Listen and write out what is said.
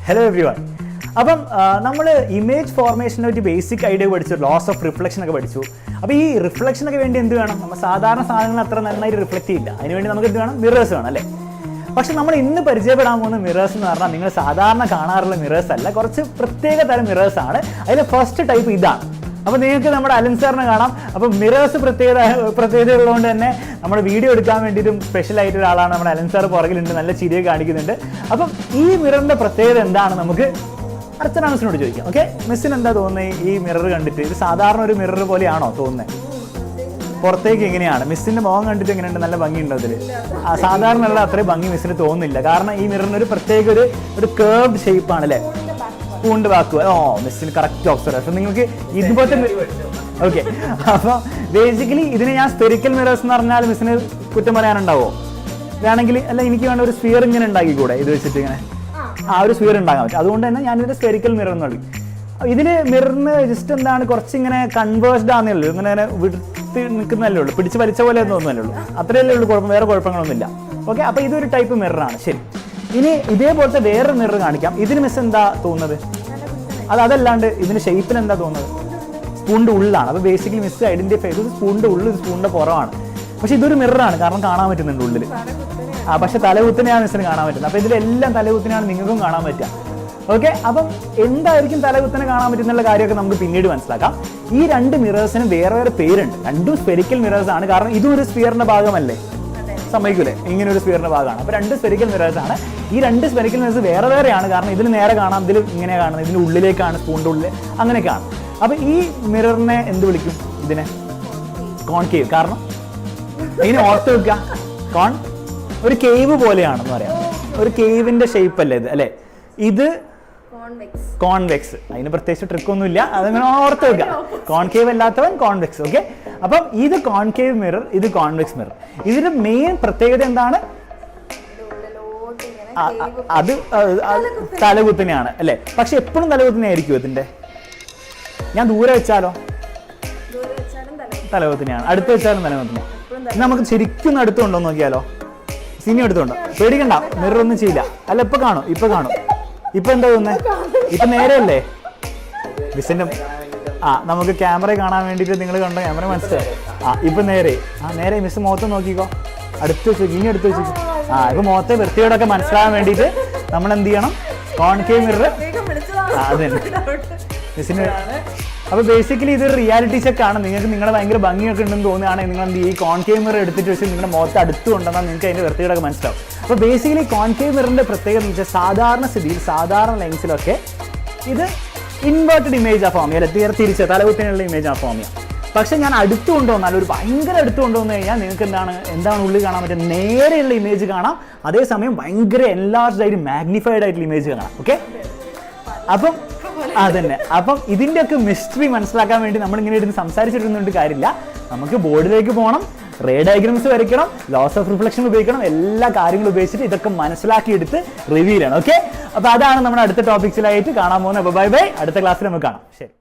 Hello everyone. അപ്പം നമ്മൾ image ഫോർമേഷനെ പറ്റി ബേസിക് ഐഡിയ പഠിച്ചു, ലോസ് ഓഫ് റിഫ്ലക്ഷൻ ഒക്കെ പഠിച്ചു. അപ്പോൾ ഈ റിഫ്ലക്ഷനൊക്കെ വേണ്ടി എന്ത് വേണം? നമ്മൾ സാധാരണ സാധനങ്ങൾ അത്ര നന്നായിട്ട് റിഫ്ലക്ട് ചെയ്യില്ല. അതിനുവേണ്ടി നമുക്ക് എന്ത് വേണം? മിറേഴ്സ് വേണം അല്ലേ? പക്ഷെ നമ്മൾ ഇന്ന് പരിചയപ്പെടാൻ പോകുന്ന മിറേഴ്സ് എന്ന് പറഞ്ഞാൽ നിങ്ങൾ സാധാരണ കാണാറുള്ള മിറേഴ്സ് അല്ല, കുറച്ച് പ്രത്യേക തരം മിറേഴ്സ് ആണ്. അതിൽ ഫസ്റ്റ് ടൈപ്പ് ഇതാണ്. അപ്പോൾ നിങ്ങൾക്ക് നമ്മുടെ അലൻ സാറിനെ കാണാം. അപ്പം മിറേഴ്സ് പ്രത്യേകത ഉള്ളതുകൊണ്ട് തന്നെ നമ്മുടെ വീഡിയോ എടുക്കാൻ വേണ്ടിയിട്ടും സ്പെഷ്യലായിട്ട് ഒരാളാണ് നമ്മുടെ അലൻ സാർ പുറകിലുണ്ട്, നല്ല ചിരിയൊക്കെ കാണിക്കുന്നുണ്ട്. അപ്പം ഈ മിററിൻ്റെ പ്രത്യേകത എന്താണ് നമുക്ക് അർച്ചന മിസ്സിനോട് ചോദിക്കാം. ഓക്കെ, മിസ്സിന് എന്താ തോന്നുന്നത് ഈ മിറർ കണ്ടിട്ട്? ഇത് സാധാരണ ഒരു മിറർ പോലെയാണോ തോന്നുന്നത്? പുറത്തേക്ക് എങ്ങനെയാണ്? മിസ്സിൻ്റെ മുഖം കണ്ടിട്ട് എങ്ങനെയുണ്ട്? നല്ല ഭംഗിയുണ്ടോ അതിൽ? സാധാരണ ഉള്ള അത്രയും ഭംഗി മിസ്സിന് തോന്നുന്നില്ല. കാരണം ഈ മിററിന് ഒരു പ്രത്യേക ഒരു കേർവ്ഡ് ഷേപ്പാണ് അല്ലേ? പൂണ്ട് വാക്കുക. മിസ്സിന് കറക്റ്റ് ഒബ്സർവേഷൻ. നിങ്ങൾക്ക് ഇതുപോലത്തെ ഓക്കെ. അപ്പോൾ ബേസിക്കലി ഇതിന് ഞാൻ സ്പെറിക്കൽ മിറേഴ്സ് എന്ന് പറഞ്ഞാൽ മിസ്സിന് കുറ്റം പറയാനുണ്ടാവോ? വേണമെങ്കിൽ അല്ല, എനിക്ക് വേണ്ട ഒരു സ്ഫിയർ ഇങ്ങനെ ഉണ്ടാക്കിക്കൂടെ? ഇത് വെച്ചിട്ട് ഇങ്ങനെ ഒരു സ്ഫിയർ ഉണ്ടാകാൻ പറ്റും. അതുകൊണ്ട് തന്നെ ഞാനിതിൻ്റെ സ്പെറിക്കൽ മിറർ എന്ന് പറയും. ഇതിൽ മിററിന് ജസ്റ്റ് എന്താണ് കുറച്ചിങ്ങനെ കൺവേഴ്സ്ഡ് ആണെന്നേ ഉള്ളൂ, ഇങ്ങനെ വിടുത്തി നിൽക്കുന്നതല്ലേ ഉള്ളൂ, പിടിച്ച് വലിച്ച പോലെ തോന്നുന്നല്ലേ ഉള്ളൂ, അത്രയല്ലേ ഉള്ളൂ. വേറെ കുഴപ്പങ്ങളൊന്നുമില്ല. ഓക്കെ, അപ്പോൾ ഇതൊരു ടൈപ്പ് മിററാണ്. ശരി, ഇനി ഇതേപോലത്തെ വേറൊരു മിറർ കാണിക്കാം. ഇതിന് മിസ് എന്താ തോന്നുന്നത്? അതല്ലാണ്ട് ഇതിന് ഷേപ്പിന് എന്താ തോന്നുന്നത്? സ്പൂണിൻ്റെ ഉള്ളിലാണ്. അപ്പോൾ ബേസിക്കലി മിസ് ഐഡന്റിഫൈ ചെയ്ത് സ്പൂണിൻ്റെ ഉള്ളിൽ സ്പൂണിൻ്റെ പുറമാണ്. പക്ഷേ ഇതൊരു മിററാണ്, കാരണം കാണാൻ പറ്റുന്നുണ്ട് ഉള്ളിൽ. പക്ഷെ തലകുത്തിനെയാണ് മിസ്സിന് കാണാൻ പറ്റുന്നത്. അപ്പോൾ ഇതിലെല്ലാം തലകുത്തിനെയാണ് നിങ്ങൾക്കും കാണാൻ പറ്റുക. ഓക്കെ, അപ്പം എന്തായിരിക്കും തലകുത്തിനെ കാണാൻ പറ്റുന്നുള്ള കാര്യമൊക്കെ നമുക്ക് പിന്നീട് മനസ്സിലാക്കാം. ഈ രണ്ട് മിറേഴ്സിന് വേറെ വേറെ പേരുണ്ട്. രണ്ടും സ്പെറിക്കൽ മിറേഴ്സ് ആണ്. കാരണം ഇതും ഒരു സ്ഫിയറിന്റെ ഭാഗമല്ലേ? സമ്മതിക്കൂലേ? ഇങ്ങനെ ഒരു സ്ഫിയറിന്റെ ഭാഗമാണ്. അപ്പോൾ രണ്ട് സ്പെറിക്കൽ മിറേഴ്സ് ആണ്. ഈ രണ്ട് സ്പെറിക്കൽ മിറേഴ്സ് വേറെ വേറെയാണ്. കാരണം ഇതിന് നേരെ കാണാം, ഇതിൽ ഇങ്ങനെ കാണുന്നത്, ഇതിന് ഉള്ളിലേക്കാണ്, സ്പൂണിൻ്റെ ഉള്ളിൽ അങ്ങനെയൊക്കെയാണ്. അപ്പോൾ ഈ മിററിനെ എന്ത് വിളിക്കും? ഇതിനെ കോൺകേവ്. കാരണം ഇതിനെ ഓർത്ത് വെക്കുക, ഒരു കേവ് പോലെയാണെന്ന് പറയാം. ഒരു കേവിന്റെ ഷേപ്പ് അല്ലേ ഇത് അല്ലേ? ഇത് കോൺവെക്സ്. അതിന് പ്രത്യേകിച്ച് ട്രിക്കൊന്നുമില്ല, അതങ്ങനെ ഓർത്ത് വെക്കുക. Concave അല്ലാത്തവൻ convex. ഓക്കെ, അപ്പം ഇത് കോൺകേവ് മിറർ, ഇത് കോൺവെക്സ് മിറർ. ഇതിന്റെ മെയിൻ പ്രത്യേകത എന്താണ്? അത് തലകുത്തിനെയാണ് അല്ലേ? പക്ഷെ എപ്പോഴും തലകുത്തിനെ ആയിരിക്കും ഇതിന്റെ. ഞാൻ ദൂരെ വെച്ചാലോ തലകുത്തിനെയാണ്, അടുത്ത് വെച്ചാലും തലകുത്തിനെയാണ്. നമുക്ക് ശരിക്കും അടുത്തുണ്ടോ നോക്കിയാലോ? സിനി എടുത്തോണ്ടോ? പേടിക്കണ്ട, മിറർ ഒന്നും ചെയ്യില്ല. അല്ല, ഇപ്പൊ കാണും. ഇപ്പൊ എന്താ തോന്നുന്നത്? ഇപ്പൊ നേരെയല്ലേ മിസ്സിന്റെ? നമുക്ക് ക്യാമറ കാണാൻ വേണ്ടിട്ട് നിങ്ങൾ കണ്ടോ? ക്യാമറ മനസ്സിലായി. ഇപ്പൊ നേരെ മിസ് മുഖത്ത് നോക്കിക്കോ, അടുത്ത് വെച്ചു, ഇനി അടുത്ത് വെച്ചു. ഇപ്പൊ മുഖത്തെ വൃത്തിയോടൊക്കെ മനസ്സിലാകാൻ വേണ്ടിട്ട് നമ്മൾ എന്ത് ചെയ്യണം? Concave mirror. അതെ മിസ്സിന്. അപ്പോൾ ബേസിക്കലി ഇതൊരു റിയാലിറ്റി ചെക്കാണ്. നിങ്ങൾക്ക് നിങ്ങളുടെ ഭയങ്കര ഭംഗിയൊക്കെ ഉണ്ടെന്ന് തോന്നുകയാണെങ്കിൽ നിങ്ങൾ എന്ത് ഈ കോൺകേവ് മിറർ എടുത്തിട്ട് വെച്ച് നിങ്ങളുടെ മുഖത്ത് അടുത്ത് കൊണ്ടുവന്നാൽ നിങ്ങൾക്ക് അതിൻ്റെ വൃത്തിയോടൊക്കെ മനസ്സിലാവും. അപ്പോൾ ബേസിക്കലി കോൺകേവ് മിററിൻ്റെ പ്രത്യേകത എന്ന് വെച്ചാൽ സാധാരണ സ്ഥിതിയിൽ സാധാരണ ലെൻസിലൊക്കെ ഇത് ഇൻവേർട്ടഡ് ഇമേജ് ആ ഫോം ചെയ്യാം, തിരിച്ച് തലകുത്തിനുള്ള ഇമേജ് ആ ഫോം ചെയ്യാം. പക്ഷേ ഞാൻ അടുത്ത് കൊണ്ടുവന്നാൽ, ഒരു ഭയങ്കര അടുത്ത് കൊണ്ടുവന്നു കഴിഞ്ഞാൽ നിങ്ങൾക്ക് എന്താണ് ഉള്ളിൽ കാണാൻ പറ്റുക? നേരെയുള്ള ഇമേജ് കാണാം, അതേസമയം ഭയങ്കര എൻലാർജ്ഡ് ആയിട്ട് മാഗ്നിഫൈഡ് ആയിട്ടുള്ള ഇമേജ് കാണാം. ഓക്കെ, അപ്പം അതന്നെ. അപ്പം ഇതിൻ്റെയൊക്കെ മിസ്റ്ററി മനസ്സിലാക്കാൻ വേണ്ടി നമ്മളിങ്ങനെ ഇരുന്ന് സംസാരിച്ചിരുന്നുകൊണ്ട് കാര്യമില്ല. നമുക്ക് ബോർഡിലേക്ക് പോകണം, റേ ഡയഗ്രാംസ് വരയ്ക്കണം, ലോസ് ഓഫ് റിഫ്ലക്ഷൻ ഉപയോഗിക്കണം, എല്ലാ കാര്യങ്ങളും ഉപയോഗിച്ചിട്ട് ഇതൊക്കെ മനസ്സിലാക്കിയെടുത്ത് റിവ്യൂ ചെയ്യണം. ഓക്കെ, അപ്പോൾ അതാണ് നമ്മുടെ അടുത്ത ടോപ്പിക്സിലായിട്ട് കാണാൻ പോകുന്നത്. അപ്പോൾ ബൈ ബൈ, അടുത്ത ക്ലാസ്സിൽ നമുക്ക് കാണാം. ശരി.